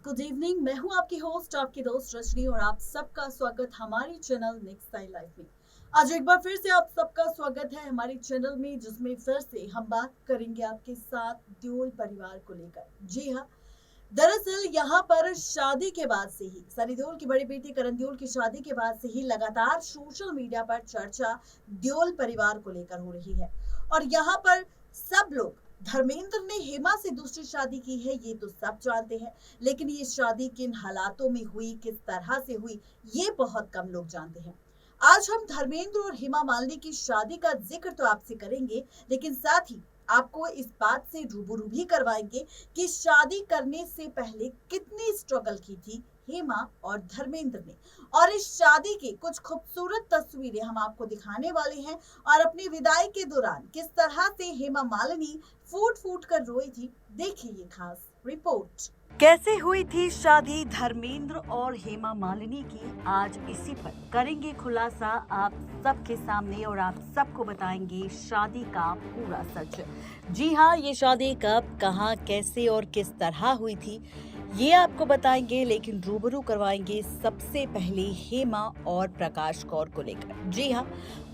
Good evening. मैं हूं आपकी होस्ट, आपकी दोस्त रजनी, और आप सबका स्वागत हमारे चैनल नेक्स्ट स्टाइल लाइफ में। आज एक बार फिर से आप सबका स्वागत है हमारे चैनल में, जिसमें फिर से हम बात करेंगे आपके साथ देओल परिवार को लेकर। जी हाँ, दरअसल यहाँ पर शादी के बाद से ही, सनी देओल की बड़ी बेटी करण देओल की शादी के बाद से ही लगातार सोशल मीडिया पर चर्चा देओल परिवार को लेकर हो रही है। और यहाँ पर सब लोग, धर्मेंद्र ने हेमा से दूसरी शादी की है ये तो सब जानते हैं, लेकिन ये शादी किन हालातों में हुई, किस तरह से हुई, ये बहुत कम लोग जानते हैं। आज हम धर्मेंद्र और हेमा मालिनी की शादी का जिक्र तो आपसे करेंगे, लेकिन साथ ही आपको इस बात से रूबरू भी करवाएंगे कि शादी करने से पहले कितनी स्ट्रगल की थी हेमा और धर्मेंद्र ने। और इस शादी की कुछ खूबसूरत तस्वीरें हम आपको दिखाने वाले हैं, और अपनी विदाई के दौरान किस तरह से हेमा मालिनी फूट फूट कर रोई थी, देखिए ये खास रिपोर्ट। कैसे हुई थी शादी धर्मेंद्र और हेमा मालिनी की, आज इसी पर करेंगे खुलासा आप सबके सामने, और आप सबको बताएंगे शादी का पूरा सच। जी हाँ, ये शादी कब, कहाँ, कैसे और किस तरह हुई थी ये आपको बताएंगे, लेकिन रूबरू करवाएंगे सबसे पहले हेमा और प्रकाश कौर को लेकर। जी हाँ,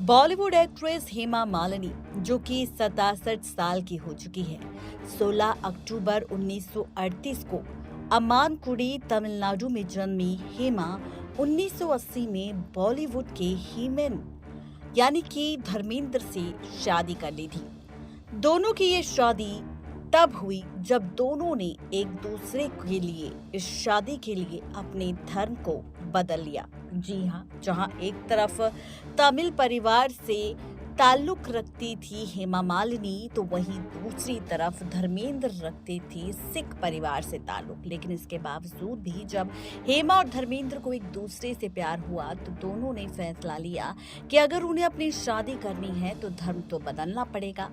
बॉलीवुड एक्ट्रेस हेमा मालिनी, जो कि 67 साल की हो चुकी है, 16 अक्टूबर 1938 को अम्मानकुडी, तमिलनाडु में जन्मी हेमा 1980 में बॉलीवुड के हीमैन यानी कि धर्मेंद्र से शादी कर ली थी। दोनों की ये शादी तब हुई जब दोनों ने एक दूसरे के लिए, इस शादी के लिए अपने धर्म को बदल लिया। जी हाँ, जहाँ एक तरफ तमिल परिवार से ताल्लुक रखती थी हेमा मालिनी, तो वहीं दूसरी तरफ धर्मेंद्र रखते थे सिख परिवार से ताल्लुक। लेकिन इसके बावजूद भी जब हेमा और धर्मेंद्र को एक दूसरे से प्यार हुआ, तो दोनों ने फैसला लिया कि अगर उन्हें अपनी शादी करनी है तो धर्म तो बदलना पड़ेगा।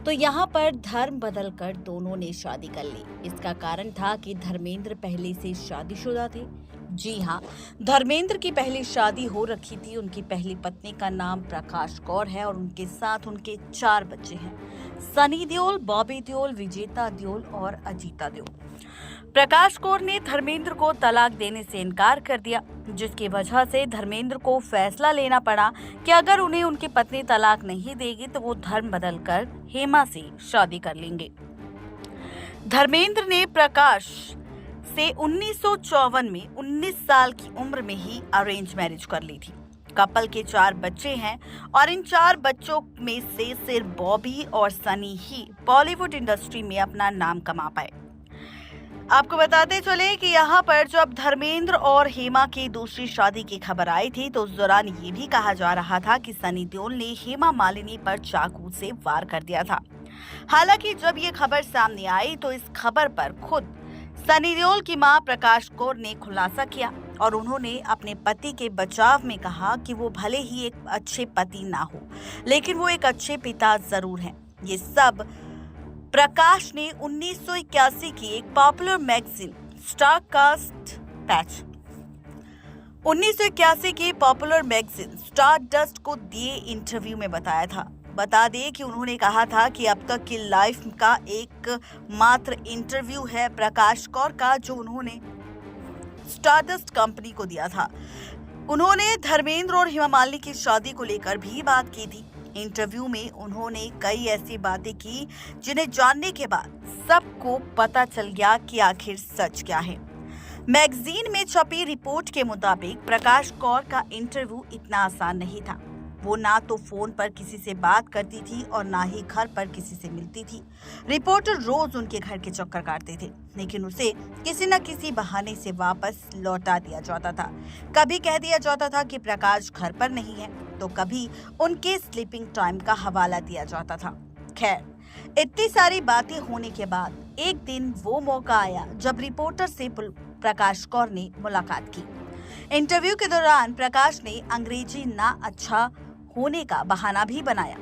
तो यहाँ पर धर्म बदलकर दोनों ने शादी कर ली। इसका कारण था कि धर्मेंद्र पहले से शादीशुदा थे। जी हाँ, धर्मेंद्र की पहली शादी हो रखी थी। उनकी पहली पत्नी का नाम प्रकाश कौर है और उनके साथ उनके 4 बच्चे हैं, सनी देओल, बॉबी देओल, विजेता देओल और अजीता देओल। प्रकाश कौर ने धर्मेंद्र को तलाक देने से इनकार कर दिया, जिसकी वजह से धर्मेंद्र को फैसला लेना पड़ा कि अगर उन्हें उनकी पत्नी तलाक नहीं देगी तो वो धर्म बदलकर हेमा से शादी कर लेंगे। धर्मेंद्र ने प्रकाश से 1954 में 19 साल की उम्र में ही अरेंज मैरिज कर ली थी। कपल के 4 बच्चे हैं और इन 4 बच्चों में से सिर्फ बॉबी और सनी ही बॉलीवुड इंडस्ट्री में अपना नाम कमा पाए। आपको बताते चले कि यहाँ पर जब धर्मेंद्र और हेमा की दूसरी शादी की खबर आई थी, तो उस दौरान ये भी कहा जा रहा था कि सनी देओल ने हेमा मालिनी पर चाकू से वार कर दिया था। हालांकि जब ये खबर सामने आई तो इस खबर पर खुद सनी देओल की मां प्रकाश कौर ने खुलासा किया, और उन्होंने अपने पति के बचाव में कहा कि वो भले ही एक अच्छे पति ना हो, लेकिन वो एक अच्छे पिता जरूर हैं। ये सब प्रकाश ने 1981 की एक पॉपुलर मैगजीन स्टारकास्ट पैच 1981 की पॉपुलर मैगजीन स्टारडस्ट को दिए इंटरव्यू में बताया था। बता दें कि उन्होंने कहा था कि अब तक की लाइफ का एक मात्र इंटरव्यू है प्रकाश कौर का, जो उन्होंने स्टारडस्ट कंपनी को दिया था। उन्होंने धर्मेंद्र और हेमा मालिनी की शादी को लेकर भी बात की थी। इंटरव्यू में उन्होंने कई ऐसी बातें की जिन्हें जानने के बाद सबको पता चल गया कि आखिर सच क्या है। मैगजीन में छपी रिपोर्ट के मुताबिक प्रकाश कौर का इंटरव्यू इतना आसान नहीं था। वो ना तो फोन पर किसी से बात करती थी और ना ही घर पर किसी से मिलती थी। रिपोर्टर रोज उनके घर के चक्कर काटते थे, लेकिन उसे किसी न किसी बहाने से वापस लौटा दिया जाता था। कभी कह दिया जाता था कि प्रकाश घर पर नहीं है, तो कभी उनके स्लीपिंग टाइम का हवाला दिया जाता था। खैर, इतनी सारी बातें होने के बाद एक दिन वो मौका आया जब रिपोर्टर से प्रकाश कौर ने मुलाकात की। इंटरव्यू के दौरान प्रकाश ने अंग्रेजी ना अच्छा होने का बहाना भी बनाया।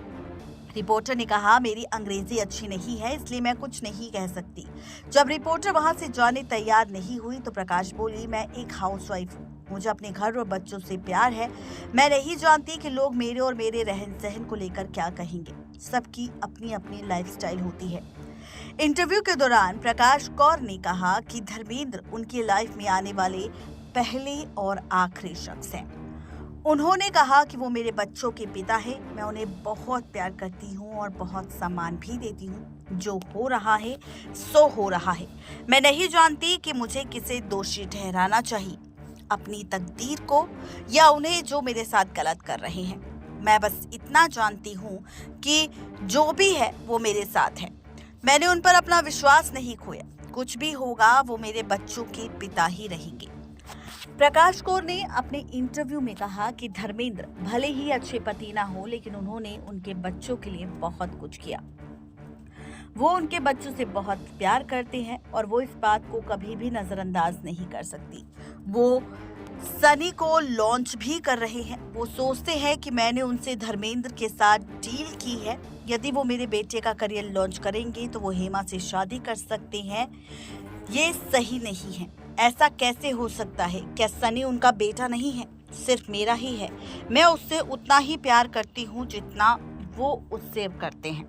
रिपोर्टर ने कहा, मेरी अंग्रेजी अच्छी नहीं है इसलिए मैं कुछ नहीं कह सकती। जब रिपोर्टर वहां से जाने तैयार नहीं हुई तो प्रकाश बोली, मैं एक हाउसवाइफ हूँ, मुझे अपने घर और बच्चों से प्यार है। मैं नहीं जानती कि लोग मेरे और मेरे रहन सहन को लेकर क्या कहेंगे। सबकी अपनी अपनी लाइफस्टाइल होती है। इंटरव्यू के दौरान प्रकाश कौर ने कहा कि धर्मेंद्र उनकी लाइफ में आने वाले पहले और आखिरी शख्स हैं। उन्होंने कहा कि वो मेरे बच्चों के पिता हैं। मैं उन्हें बहुत प्यार करती हूँ और बहुत सम्मान भी देती हूँ। जो हो रहा है सो हो रहा है। मैं नहीं जानती कि मुझे किसे दोषी ठहराना चाहिए, अपनी तकदीर को या उन्हें जो मेरे साथ गलत कर रहे हैं। मैं बस इतना जानती हूँ कि जो भी है वो मेरे साथ है। मैंने उन पर अपना विश्वास नहीं खोया। कुछ भी होगा वो मेरे बच्चों के पिता ही रहेंगे। प्रकाश कौर ने अपने इंटरव्यू में कहा कि धर्मेंद्र भले ही अच्छे पति ना हो, लेकिन उन्होंने उनके बच्चों के लिए बहुत कुछ किया। वो उनके बच्चों से बहुत प्यार करते हैं और वो इस बात को कभी भी नजरअंदाज नहीं कर सकती। वो सनी को लॉन्च भी कर रहे हैं। वो सोचते हैं कि मैंने उनसे धर्मेंद्र के साथ डील की है। यदि वो मेरे बेटे का करियर लॉन्च करेंगे तो वो हेमा से शादी कर सकते हैं। ये सही नहीं है। ऐसा कैसे हो सकता है? क्या सनी उनका बेटा नहीं है? सिर्फ मेरा ही है। मैं उससे उतना ही प्यार करती हूँ जितना वो उससे करते हैं।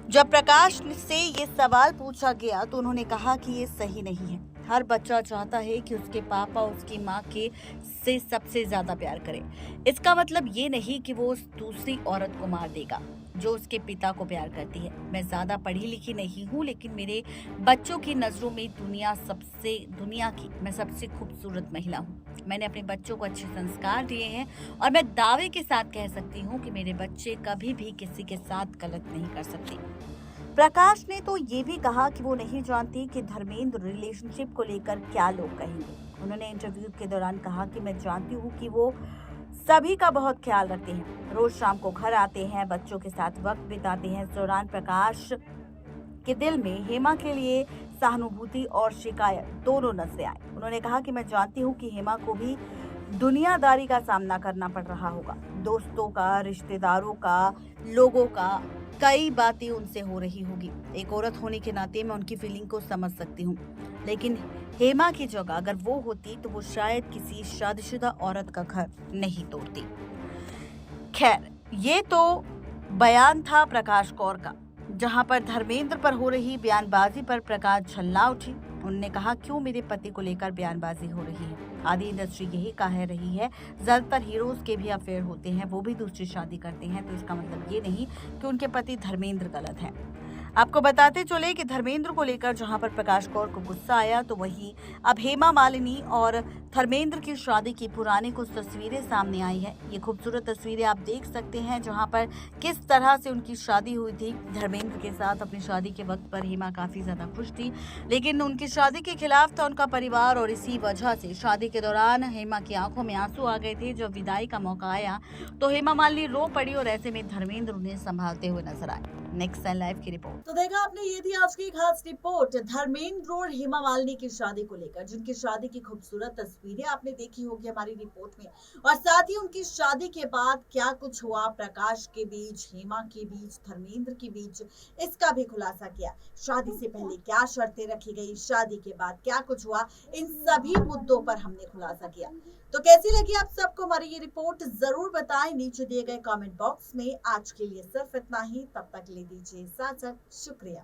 जब प्रकाश से ये सवाल पूछा गया तो उन्होंने कहा कि ये सही नहीं है। हर बच्चा चाहता है कि उसके पापा उसकी माँ के से सबसे ज्यादा प्यार करे। इसका मतलब ये नहीं कि वो उस दूसरी औरत को मार देगा जो उसके पिता को प्यार करती है। मैं ज्यादा पढ़ी लिखी नहीं हूँ, लेकिन मेरे बच्चों की नजरों में दुनिया की मैं सबसे खूबसूरत महिला हूँ। मैंने अपने बच्चों को अच्छे संस्कार दिए हैं और मैं दावे के साथ कह सकती हूँ कि मेरे बच्चे कभी भी किसी के साथ गलत नहीं कर सकते। प्रकाश ने तो ये भी कहा कि वो नहीं जानती कि धर्मेंद्र रिलेशनशिप को लेकर क्या लोग कहेंगे। उन्होंने इंटरव्यू के दौरान कहा कि मैं जानती हूँ कि वो सभी का बहुत ख्याल रखते हैं। रोज शाम को घर आते हैं, बच्चों के साथ वक्त बिताते हैं। इस दौरान प्रकाश के दिल में हेमा के लिए सहानुभूति और शिकायत दोनों नजर आए। उन्होंने कहा कि मैं जानती हूँ कि हेमा को भी दुनियादारी का सामना करना पड़ रहा होगा। दोस्तों का, रिश्तेदारों का, लोगों का कई बातें उनसे हो रही होगी। एक औरत होने के नाते मैं उनकी फीलिंग को समझ सकती हूँ, लेकिन हेमा की जगह अगर वो होती तो वो शायद किसी शादीशुदा औरत का घर नहीं तोड़ती। खैर, ये तो बयान था प्रकाश कौर का, जहां पर धर्मेंद्र पर हो रही बयानबाजी पर प्रकाश झल्ला उठी। उन्होंने कहा, क्यों मेरे पति को लेकर बयानबाजी हो रही है? आदि इंडस्ट्री यही कह रही है। ज्यादातर हीरोज के भी अफेयर होते हैं, वो भी दूसरी शादी करते हैं, तो इसका मतलब ये नहीं कि उनके पति धर्मेंद्र गलत हैं। आपको बताते चले कि धर्मेंद्र को लेकर जहां पर प्रकाश कौर को गुस्सा आया, तो वहीं अब हेमा मालिनी और धर्मेंद्र की शादी की पुरानी कुछ तस्वीरें सामने आई है। ये खूबसूरत तस्वीरें आप देख सकते हैं, जहां पर किस तरह से उनकी शादी हुई थी धर्मेंद्र के साथ। अपनी शादी के वक्त पर हेमा काफी ज्यादा खुश थी, लेकिन उनकी शादी के खिलाफ था उनका परिवार, और इसी वजह से शादी के दौरान हेमा की आंखों में आंसू आ गए थे। जब विदाई का मौका आया तो हेमा मालिनी रो पड़ी और ऐसे में धर्मेंद्र उन्हें संभालते हुए नजर आए। नेक्स्ट लाइव की रिपोर्ट। तो देखा आपने, ये थी आज की खास रिपोर्ट धर्मेंद्र और हेमा मालिनी की शादी को लेकर, जिनकी शादी की खूबसूरत तस्वीरें आपने देखी होगी हमारी रिपोर्ट में, और साथ ही उनकी शादी के बाद क्या कुछ हुआ प्रकाश के बीच, हेमा के बीच, धर्मेंद्र के बीच, इसका भी खुलासा किया। शादी से पहले क्या शर्तें रखी गई, शादी के बाद क्या कुछ हुआ, इन सभी मुद्दों पर हमने खुलासा किया। तो कैसी लगी आप सबको हमारी ये रिपोर्ट, जरूर बताएं नीचे दिए गए कमेंट बॉक्स में। आज के लिए सिर्फ इतना ही, तब तक ले दीजिए इजाजत। शुक्रिया।